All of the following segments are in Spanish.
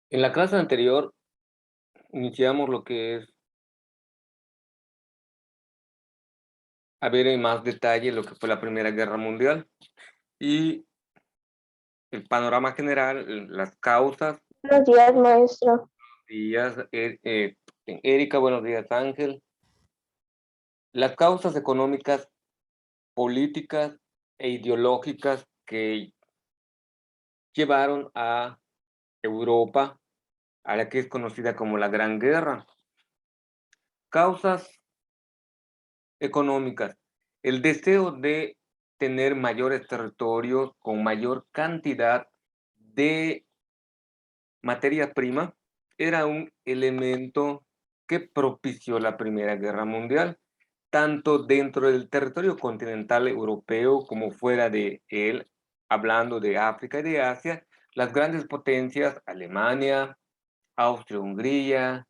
En la clase anterior iniciamos lo que es a ver en más detalle lo que fue la Primera Guerra Mundial y el panorama general, las causas. Buenos días, maestro. Días, Erika, buenos días, Ángel. Las causas económicas, políticas e ideológicas que llevaron a Europa a la que es conocida como la Gran Guerra. Causas económicas, el deseo de tener mayores territorios con mayor cantidad de materia prima era un elemento que propició la Primera Guerra Mundial, tanto dentro del territorio continental europeo como fuera de él, hablando de África y de Asia. Las grandes potencias, Alemania, Austria-Hungría,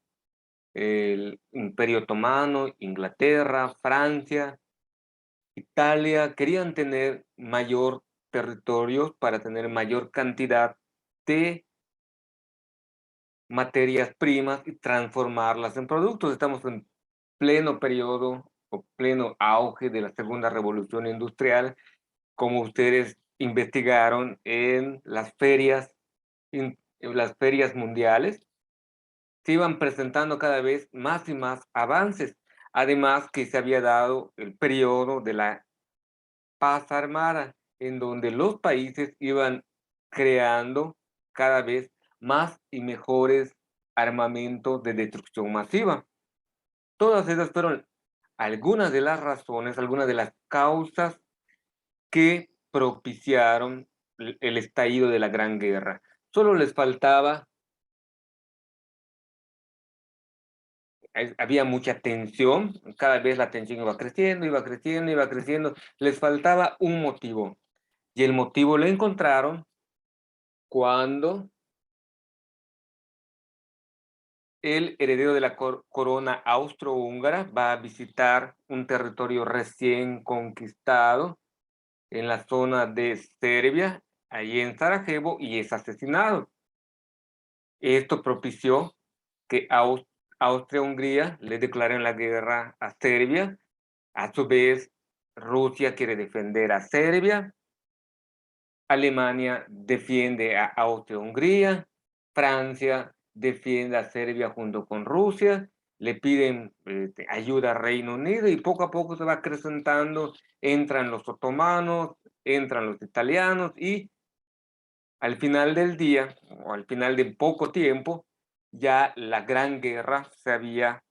el Imperio Otomano, Inglaterra, Francia, Italia, querían tener mayor territorio para tener mayor cantidad de materias primas y transformarlas en productos. Estamos en pleno periodo o pleno auge de la segunda revolución industrial, como ustedes investigaron en las ferias mundiales, se iban presentando cada vez más y más avances. Además que se había dado el periodo de la paz armada, en donde los países iban creando cada vez más y mejores armamentos de destrucción masiva. Todas esas fueron algunas de las razones, algunas de las causas que propiciaron el estallido de la Gran Guerra. Solo les faltaba, había mucha tensión, cada vez la tensión iba creciendo, iba creciendo, iba creciendo, les faltaba un motivo. Y el motivo lo encontraron cuando el heredero de la corona austrohúngara va a visitar un territorio recién conquistado en la zona de Serbia, ahí en Sarajevo, y es asesinado. Esto propició que Austria-Hungría le declaren la guerra a Serbia. A su vez, Rusia quiere defender a Serbia, Alemania defiende a Austria-Hungría, Francia defiende a Serbia junto con Rusia, le piden ayuda al Reino Unido y poco a poco se va acrecentando, entran los otomanos, entran los italianos y al final del día, o al final de poco tiempo, ya la Gran Guerra se había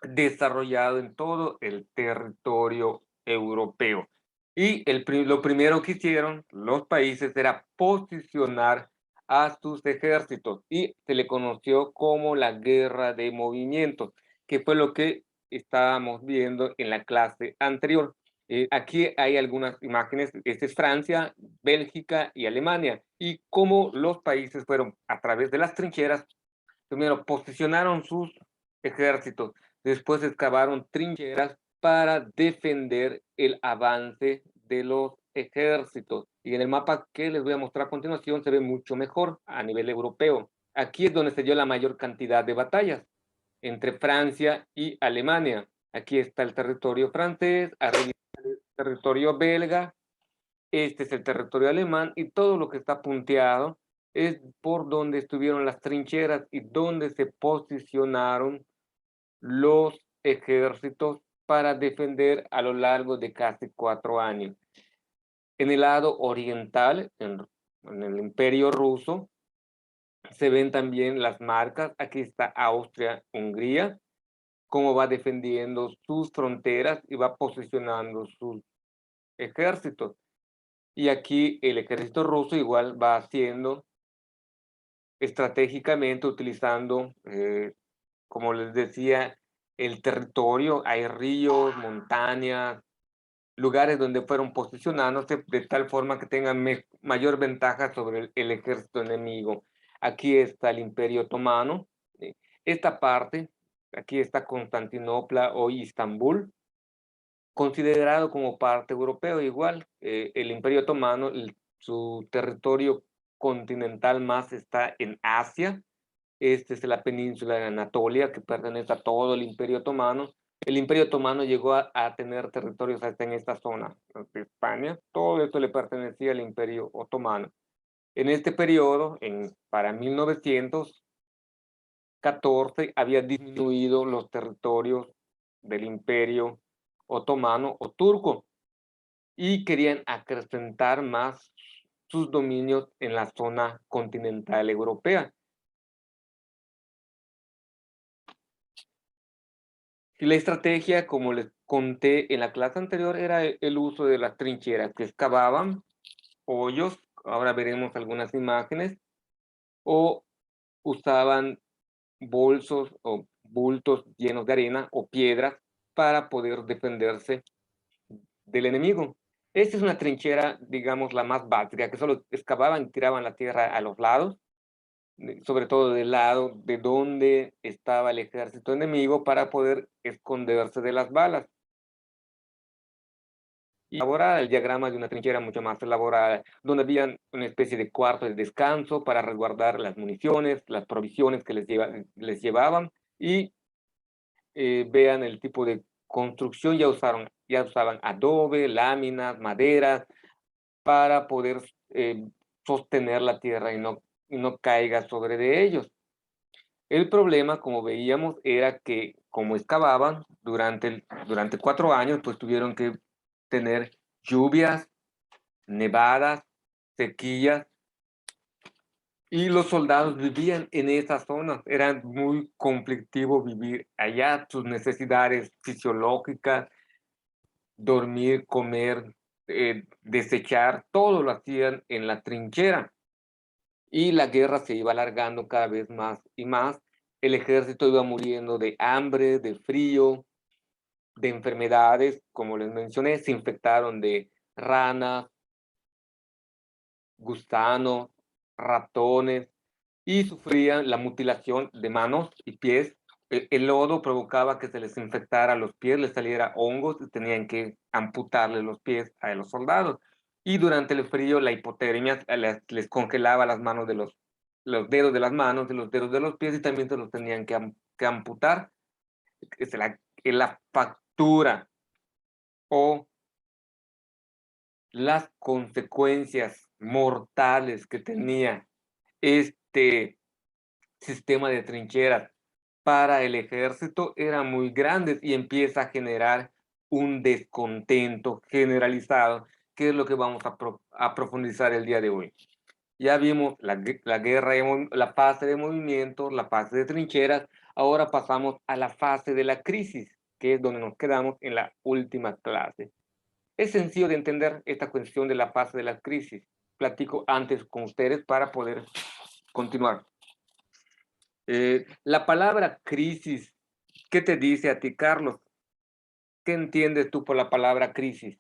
desarrollado en todo el territorio europeo. Y lo primero que hicieron los países era posicionar a sus ejércitos y se le conoció como la guerra de movimientos, que fue lo que estábamos viendo en la clase anterior. Aquí hay algunas imágenes, este es Francia, Bélgica y Alemania, y cómo los países fueron a través de las trincheras, primero posicionaron sus ejércitos, después excavaron trincheras para defender el avance de los ejércitos. Y en el mapa que les voy a mostrar a continuación se ve mucho mejor a nivel europeo. Aquí es donde se dio la mayor cantidad de batallas entre Francia y Alemania. Aquí está el territorio francés, arriba el territorio belga, este es el territorio alemán y todo lo que está punteado es por donde estuvieron las trincheras y donde se posicionaron los ejércitos para defender a lo largo de casi 4 años. En el lado oriental, en el Imperio Ruso, se ven también las marcas. Aquí está Austria-Hungría, cómo va defendiendo sus fronteras y va posicionando sus ejércitos. Y aquí el ejército ruso igual va haciendo estratégicamente, utilizando, como les decía, el territorio. Hay ríos, montañas, lugares donde fueron posicionándose de tal forma que tengan mayor ventaja sobre el ejército enemigo. Aquí está el Imperio Otomano. Esta parte, aquí está Constantinopla o Istambul, considerado como parte europeo. Igual, el Imperio Otomano, su territorio continental más está en Asia, Esta es la península de Anatolia, que pertenece a todo el Imperio Otomano. El Imperio Otomano llegó a tener territorios hasta en esta zona de España. Todo esto le pertenecía al Imperio Otomano. En este periodo, para 1914, había disminuido los territorios del Imperio Otomano o turco y querían acrecentar más sus dominios en la zona continental europea. Y la estrategia, como les conté en la clase anterior, era el uso de las trincheras, que excavaban hoyos, ahora veremos algunas imágenes, o usaban bolsos o bultos llenos de arena o piedras para poder defenderse del enemigo. Esta es una trinchera, digamos, la más básica, que solo excavaban y tiraban la tierra a los lados, sobre todo del lado de donde estaba el ejército enemigo, para poder esconderse de las balas. Y elaborada, el diagrama de una trinchera mucho más elaborada, donde había una especie de cuarto de descanso para resguardar las municiones, las provisiones que les llevaban, y vean el tipo de construcción. Ya usaban adobe, láminas, maderas, para poder sostener la tierra y no caiga sobre de ellos. El problema, como veíamos, era que como excavaban durante 4 años, pues tuvieron que tener lluvias, nevadas, sequías, y los soldados vivían en esas zonas. Era muy conflictivo vivir allá, sus necesidades fisiológicas, dormir, comer, desechar, todo lo hacían en la trinchera. Y la guerra se iba alargando cada vez más y más. El ejército iba muriendo de hambre, de frío, de enfermedades, como les mencioné, se infectaron de ranas, gusanos, ratones, y sufrían la mutilación de manos y pies. El lodo provocaba que se les infectara los pies, les saliera hongos y tenían que amputarle los pies a los soldados. Y durante el frío, la hipotermia les congelaba las manos los dedos de las manos y los dedos de los pies, y también se los tenían que amputar. La factura o las consecuencias mortales que tenía este sistema de trincheras para el ejército eran muy grandes, y empieza a generar un descontento generalizado, que es lo que vamos a profundizar el día de hoy. Ya vimos la guerra, la fase de movimientos, la fase de trincheras. Ahora pasamos a la fase de la crisis, que es donde nos quedamos en la última clase. Es sencillo de entender esta cuestión de la fase de la crisis. Platico antes con ustedes para poder continuar. La palabra crisis, ¿qué te dice a ti, Carlos? ¿Qué entiendes tú por la palabra crisis?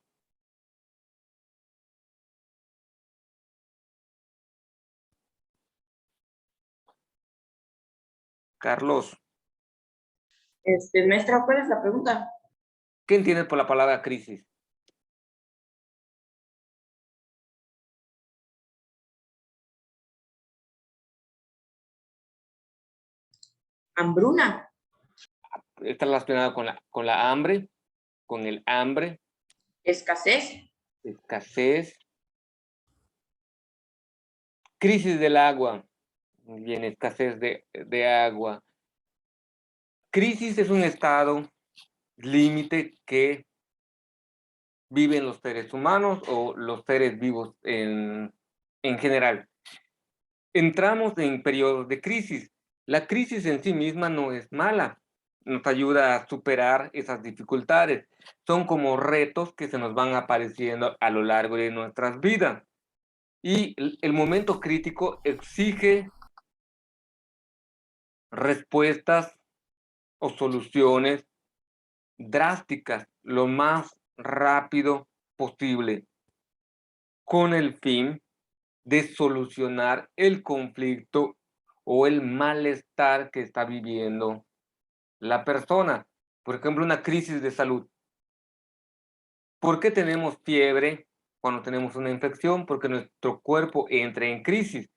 Carlos, Maestra, ¿cuál es la pregunta? ¿qué entiendes por la palabra crisis? ¿Hambruna? Está relacionado con la hambre, con el hambre, ¿Escasez? escasez, crisis del agua, muy bien, escasez de agua. Crisis es un estado límite que viven los seres humanos o los seres vivos en general. Entramos en periodos de crisis. La crisis en sí misma no es mala, nos ayuda a superar esas dificultades. Son como retos que se nos van apareciendo a lo largo de nuestras vidas. Y el momento crítico exige respuestas o soluciones drásticas lo más rápido posible, con el fin de solucionar el conflicto o el malestar que está viviendo la persona. Por ejemplo, una crisis de salud. ¿Por qué tenemos fiebre cuando tenemos una infección? Porque nuestro cuerpo entra en crisis.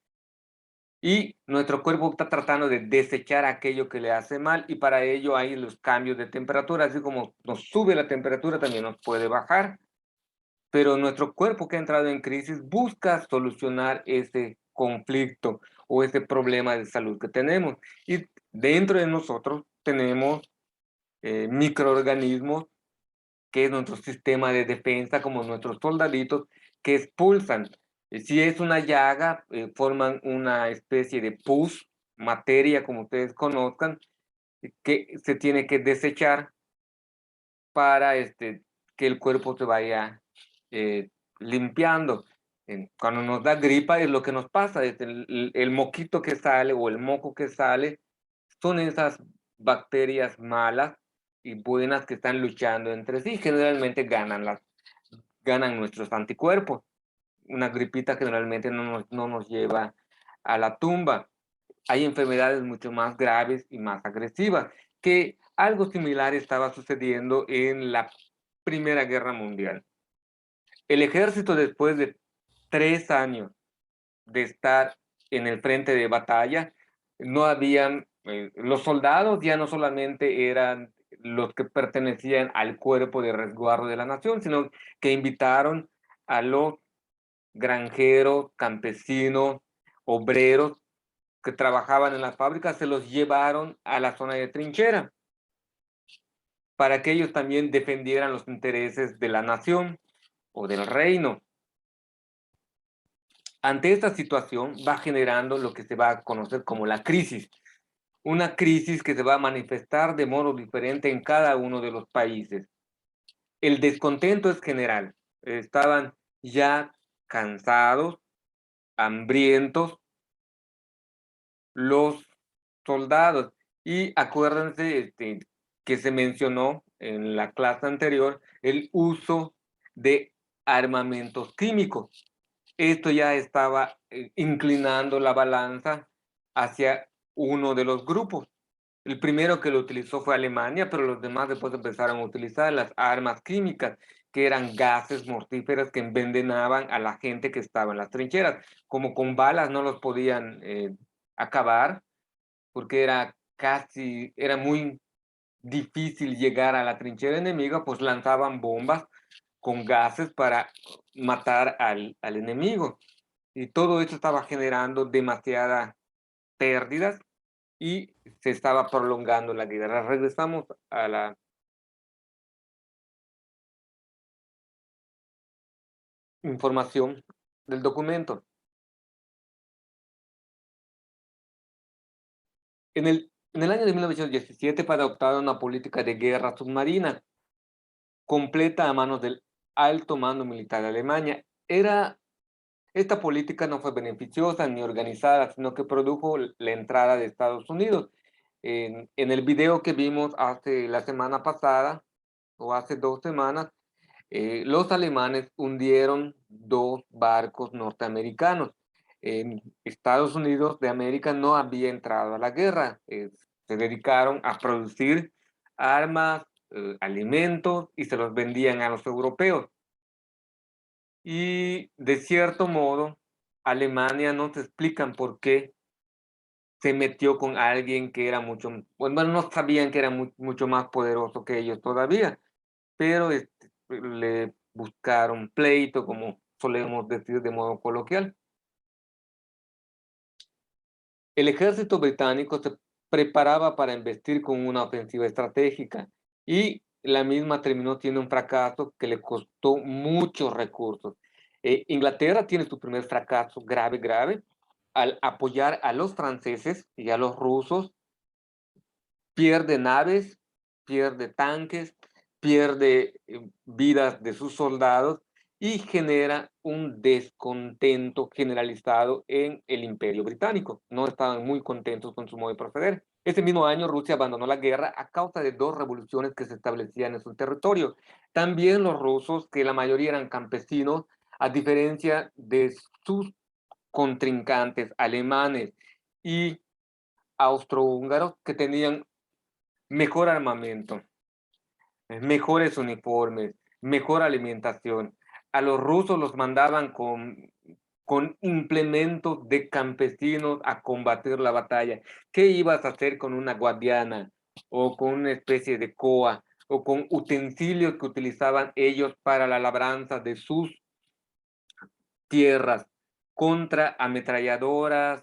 Y nuestro cuerpo está tratando de desechar aquello que le hace mal, y para ello hay los cambios de temperatura, así como nos sube la temperatura, también nos puede bajar. Pero nuestro cuerpo que ha entrado en crisis busca solucionar ese conflicto o ese problema de salud que tenemos. Y dentro de nosotros tenemos microorganismos, que es nuestro sistema de defensa, como nuestros soldaditos, que expulsan. Si es una llaga, forman una especie de pus, materia, como ustedes conozcan, que se tiene que desechar para que el cuerpo se vaya limpiando. Cuando nos da gripa es lo que nos pasa, el moquito que sale o el moco que sale son esas bacterias malas y buenas que están luchando entre sí. Generalmente ganan nuestros anticuerpos. Una gripita generalmente no nos lleva a la tumba. Hay enfermedades mucho más graves y más agresivas, que algo similar estaba sucediendo en la Primera Guerra Mundial. El ejército, después de 3 años de estar en el frente de batalla, no habían, los soldados ya no solamente eran los que pertenecían al cuerpo de resguardo de la nación, sino que invitaron a los granjeros, campesinos, obreros que trabajaban en las fábricas, se los llevaron a la zona de trinchera para que ellos también defendieran los intereses de la nación o del reino. Ante esta situación va generando lo que se va a conocer como la crisis, una crisis que se va a manifestar de modo diferente en cada uno de los países. El descontento es general, estaban ya cansados, hambrientos los soldados. Y acuérdense que se mencionó en la clase anterior el uso de armamentos químicos. Esto ya estaba inclinando la balanza hacia uno de los grupos. El primero que lo utilizó fue Alemania, pero los demás después empezaron a utilizar las armas químicas, que eran gases mortíferos que envenenaban a la gente que estaba en las trincheras. Como con balas no los podían acabar, porque era muy difícil llegar a la trinchera enemiga, pues lanzaban bombas con gases para matar al enemigo. Y todo esto estaba generando demasiadas pérdidas y se estaba prolongando la guerra. Regresamos a la información del documento. En el año de 1917 fue adoptada una política de guerra submarina completa a manos del alto mando militar de Alemania. Esta política no fue beneficiosa ni organizada, sino que produjo la entrada de Estados Unidos. En el video que vimos hace la semana pasada, o hace 2 semanas, los alemanes hundieron 2 barcos norteamericanos. Estados Unidos de América no había entrado a la guerra, se dedicaron a producir armas, alimentos, y se los vendían a los europeos. Y de cierto modo, Alemania no te explican por qué se metió con alguien que era bueno, no sabían que era mucho más poderoso que ellos todavía, pero le buscaron pleito, como solemos decir de modo coloquial. El ejército británico se preparaba para embestir con una ofensiva estratégica, y la misma terminó siendo un fracaso que le costó muchos recursos. Inglaterra tiene su primer fracaso grave al apoyar a los franceses y a los rusos. Pierde naves, pierde tanques, pierde vidas de sus soldados y genera un descontento generalizado en el Imperio Británico. No estaban muy contentos con su modo de proceder. Ese mismo año Rusia abandonó la guerra a causa de 2 revoluciones que se establecían en su territorio. También los rusos, que la mayoría eran campesinos, a diferencia de sus contrincantes alemanes y austrohúngaros, que tenían mejor armamento, mejores uniformes, mejor alimentación. A los rusos los mandaban con con implementos de campesinos a combatir la batalla. ¿Qué ibas a hacer con una guadiana o con una especie de coa o con utensilios que utilizaban ellos para la labranza de sus tierras contra ametralladoras,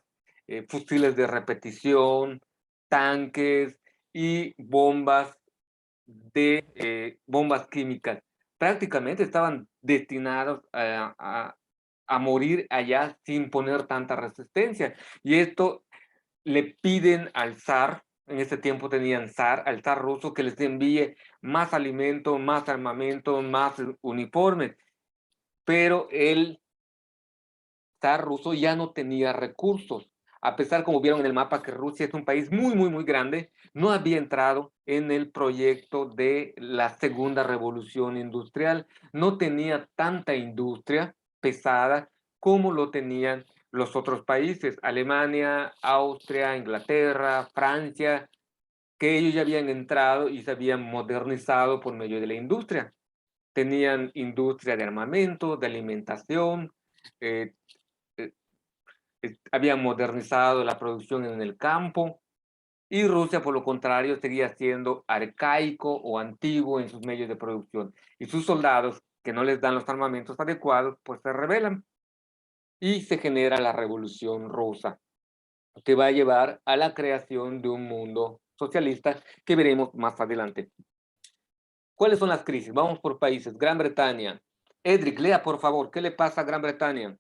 fusiles de repetición, tanques y bombas químicas? Prácticamente estaban destinados a morir allá sin poner tanta resistencia. Y esto le piden al zar, en ese tiempo tenían zar, al zar ruso, que les envíe más alimento, más armamento, más uniformes. Pero el zar ruso ya no tenía recursos. A pesar, como vieron en el mapa, que Rusia es un país muy, muy, muy grande, no había entrado en el proyecto de la segunda revolución industrial. No tenía tanta industria pesada como lo tenían los otros países, Alemania, Austria, Inglaterra, Francia, que ellos ya habían entrado y se habían modernizado por medio de la industria. Tenían industria de armamento, de alimentación, eh, habían modernizado la producción en el campo, y Rusia, por lo contrario, seguía siendo arcaico o antiguo en sus medios de producción. Y sus soldados, que no les dan los armamentos adecuados, pues se rebelan. Y se genera la Revolución Rusa, que va a llevar a la creación de un mundo socialista que veremos más adelante. ¿Cuáles son las crisis? Vamos por países. Gran Bretaña. Edric, lea por favor, ¿qué le pasa a Gran Bretaña?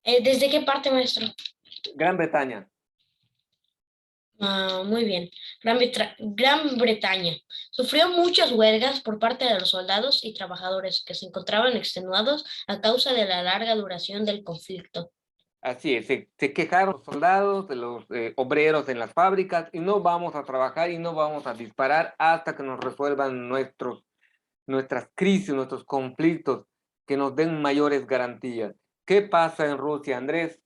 ¿Desde qué parte, maestro? Gran Bretaña. Muy bien. Gran Bretaña sufrió muchas huelgas por parte de los soldados y trabajadores que se encontraban extenuados a causa de la larga duración del conflicto. Así es, se quejaron los soldados, de los obreros en las fábricas, y no vamos a trabajar y no vamos a disparar hasta que nos resuelvan nuestras crisis, nuestros conflictos, que nos den mayores garantías. ¿Qué pasa en Rusia, Andrés?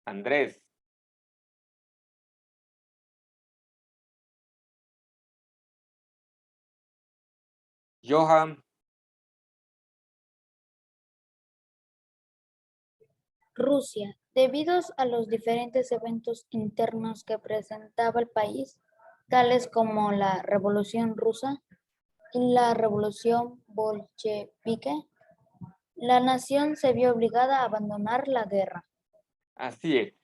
Andrés. Johan. Rusia, debido a los diferentes eventos internos que presentaba el país, tales como la Revolución Rusa y la Revolución Bolchevique, la nación se vio obligada a abandonar la guerra. Así es.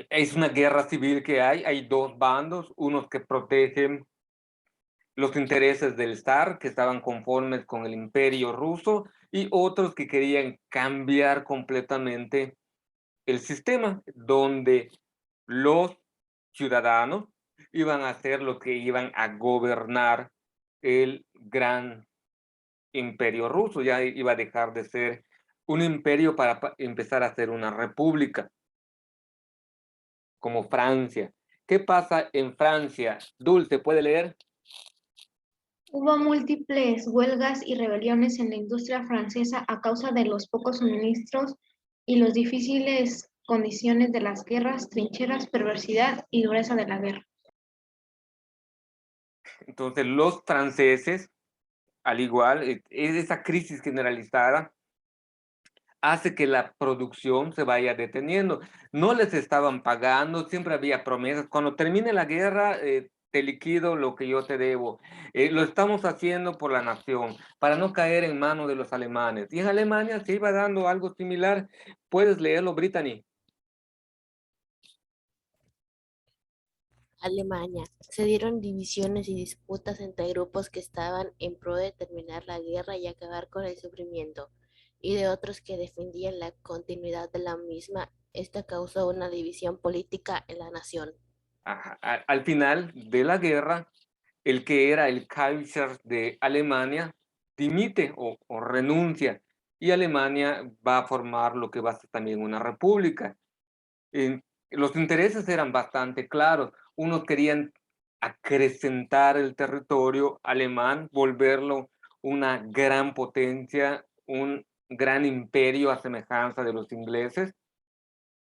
Es una guerra civil que hay dos bandos, unos que protegen los intereses del zar, que estaban conformes con el imperio ruso, y otros que querían cambiar completamente el sistema, donde los ciudadanos iban a hacer lo que iban a gobernar el gran imperio ruso. Ya iba a dejar de ser un imperio para empezar a ser una república, como Francia. ¿Qué pasa en Francia? Dulce, ¿puede leer? Hubo múltiples huelgas y rebeliones en la industria francesa a causa de los pocos suministros y las difíciles condiciones de las guerras, trincheras, perversidad y dureza de la guerra. Entonces, los franceses, al igual, esa crisis generalizada hace que la producción se vaya deteniendo. No les estaban pagando, siempre había promesas. Cuando termine la guerra, te liquido lo que yo te debo. Lo estamos haciendo por la nación, para no caer en manos de los alemanes. Y en Alemania se iba dando algo similar. Puedes leerlo, Brittany. Alemania. Se dieron divisiones y disputas entre grupos que estaban en pro de terminar la guerra y acabar con el sufrimiento, y de otros que defendían la continuidad de la misma. Esta causó una división política en la nación. Al final de la guerra, el que era el Kaiser de Alemania dimite o renuncia, y Alemania va a formar lo que va a ser también una república. Los intereses eran bastante claros. Unos querían acrecentar el territorio alemán, volverlo una gran potencia, un gran imperio a semejanza de los ingleses.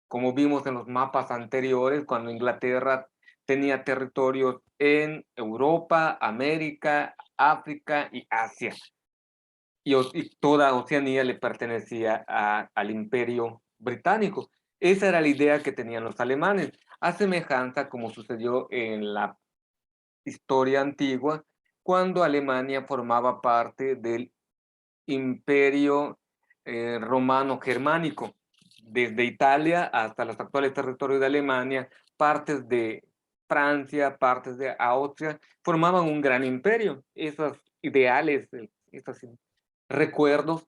Como vimos en los mapas anteriores, cuando Inglaterra tenía territorios en Europa, América, África y Asia. Y toda Oceanía le pertenecía al Imperio Británico. Esa era la idea que tenían los alemanes, a semejanza como sucedió en la historia antigua, cuando Alemania formaba parte del Imperio Romano Germánico, desde Italia hasta los actuales territorios de Alemania, partes de Francia, partes de Austria, formaban un gran imperio. Esos ideales, esos recuerdos,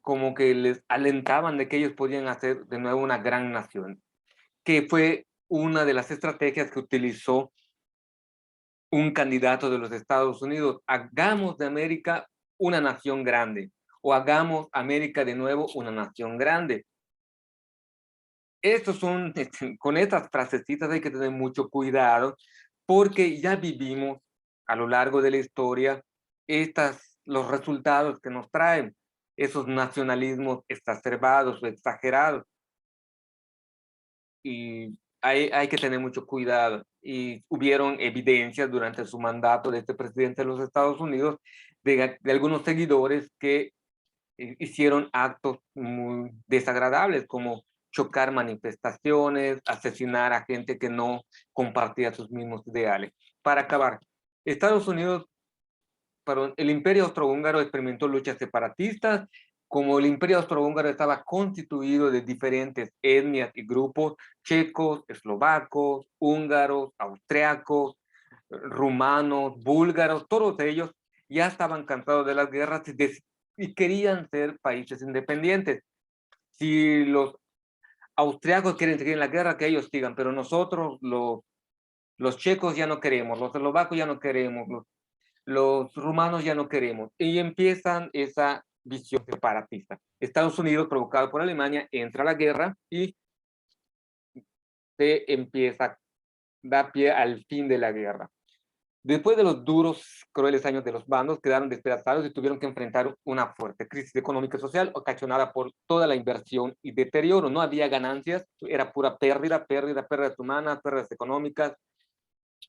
como que les alentaban de que ellos podían hacer de nuevo una gran nación, que fue una de las estrategias que utilizó un candidato de los Estados Unidos. Hagamos de América una nación grande, o hagamos América de nuevo una nación grande. Estos son, con estas frasecitas hay que tener mucho cuidado, porque ya vivimos a lo largo de la historia los resultados que nos traen esos nacionalismos exacerbados o exagerados. Y hay que tener mucho cuidado. Y hubieron evidencias durante su mandato de este presidente de los Estados Unidos de algunos seguidores que hicieron actos muy desagradables, como chocar manifestaciones, asesinar a gente que no compartía sus mismos ideales. Para acabar, el Imperio Austrohúngaro experimentó luchas separatistas. Como el Imperio Austrohúngaro estaba constituido de diferentes etnias y grupos, checos, eslovacos, húngaros, austriacos, rumanos, búlgaros, todos ellos ya estaban cansados de las guerras y querían ser países independientes. Si los austriacos quieren seguir en la guerra, que ellos sigan, pero nosotros, los checos ya no queremos, los eslovacos ya no queremos, los rumanos ya no queremos. Y empiezan esa visión separatista. Estados Unidos, provocado por Alemania, entra a la guerra y da pie al fin de la guerra. Después de los duros, crueles años de los bandos, quedaron despedazados y tuvieron que enfrentar una fuerte crisis económica y social ocasionada por toda la inversión y deterioro. No había ganancias, era pura pérdidas humanas, pérdidas económicas,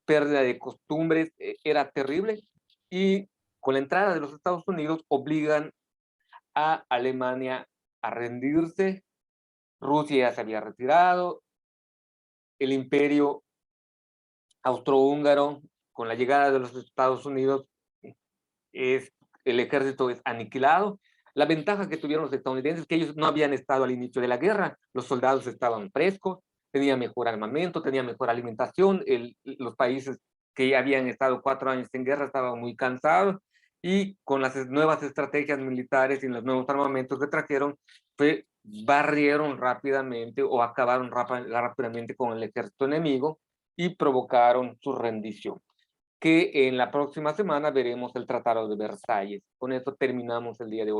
pérdida de costumbres, era terrible. Y con la entrada de los Estados Unidos obligan a Alemania a rendirse. Rusia ya se había retirado. El Imperio Austrohúngaro, con la llegada de los Estados Unidos, el ejército es aniquilado. La ventaja que tuvieron los estadounidenses es que ellos no habían estado al inicio de la guerra. Los soldados estaban frescos, tenían mejor armamento, tenían mejor alimentación. Los países que ya habían estado 4 años en guerra estaban muy cansados, y con las nuevas estrategias militares y los nuevos armamentos que trajeron, barrieron rápidamente o acabaron rápidamente con el ejército enemigo y provocaron su rendición, que en la próxima semana veremos el Tratado de Versalles. Con esto terminamos el día de hoy.